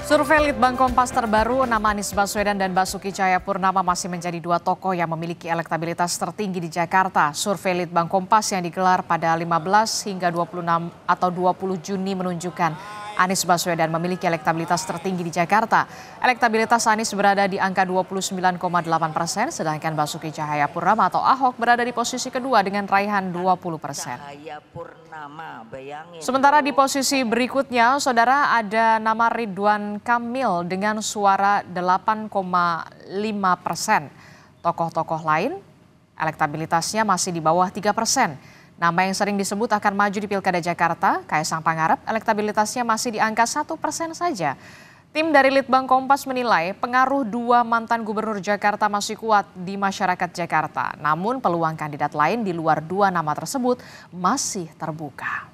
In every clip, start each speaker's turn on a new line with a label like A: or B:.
A: Survei Litbang Kompas terbaru, nama Anies Baswedan dan Basuki Cahayapurnama masih menjadi dua tokoh yang memiliki elektabilitas tertinggi di Jakarta. Survei Litbang Kompas yang digelar pada 15 hingga 26 atau 20 Juni menunjukkan Anies Baswedan memiliki elektabilitas tertinggi di Jakarta. Elektabilitas Anies berada di angka 29,8%, sedangkan Basuki Cahayapurnama atau Ahok berada di posisi kedua dengan raihan 20%. Sementara di posisi berikutnya, saudara, ada nama Ridwan Kamil dengan suara 8,5%. Tokoh-tokoh lain elektabilitasnya masih di bawah 3%. Nama yang sering disebut akan maju di Pilkada Jakarta, Kaisang Pangarep, elektabilitasnya masih di angka 1% saja. Tim dari Litbang Kompas menilai pengaruh dua mantan gubernur Jakarta masih kuat di masyarakat Jakarta. Namun peluang kandidat lain di luar dua nama tersebut masih terbuka.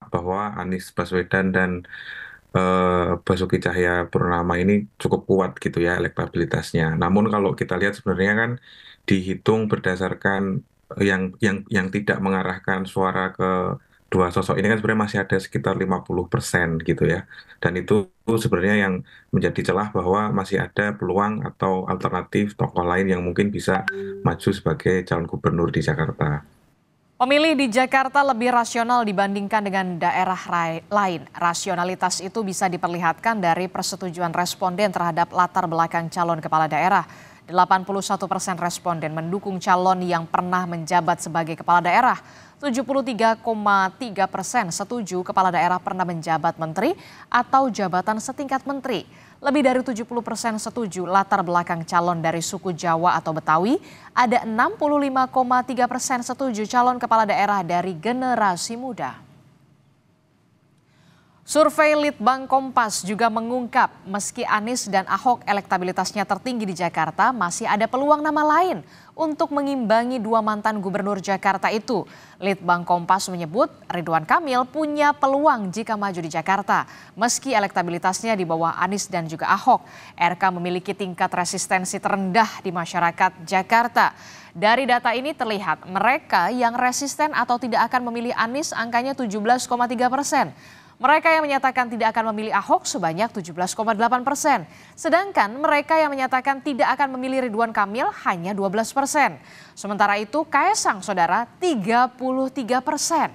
B: Bahwa Anies Baswedan dan Basuki Cahayapurnama ini cukup kuat gitu ya elektabilitasnya. Namun kalau kita lihat sebenarnya kan dihitung berdasarkan yang tidak mengarahkan suara ke dua sosok ini kan sebenarnya masih ada sekitar 50% gitu ya. Dan itu sebenarnya yang menjadi celah bahwa masih ada peluang atau alternatif tokoh lain yang mungkin bisa maju sebagai calon gubernur di Jakarta.
A: Pemilih di Jakarta lebih rasional dibandingkan dengan daerah lain. Rasionalitas itu bisa diperlihatkan dari persetujuan responden terhadap latar belakang calon kepala daerah. 81% responden mendukung calon yang pernah menjabat sebagai kepala daerah. 73,3% setuju kepala daerah pernah menjabat menteri atau jabatan setingkat menteri. Lebih dari 70% setuju latar belakang calon dari suku Jawa atau Betawi. Ada 65,3% setuju calon kepala daerah dari generasi muda. Survei Litbang Kompas juga mengungkap meski Anies dan Ahok elektabilitasnya tertinggi di Jakarta, masih ada peluang nama lain untuk mengimbangi dua mantan gubernur Jakarta itu. Litbang Kompas menyebut Ridwan Kamil punya peluang jika maju di Jakarta. Meski elektabilitasnya di bawah Anies dan juga Ahok, RK memiliki tingkat resistensi terendah di masyarakat Jakarta. Dari data ini terlihat mereka yang resisten atau tidak akan memilih Anies angkanya 17,3%. Mereka yang menyatakan tidak akan memilih Ahok sebanyak 17,8%. Sedangkan mereka yang menyatakan tidak akan memilih Ridwan Kamil hanya 12%. Sementara itu Kaisang, saudara, 33%.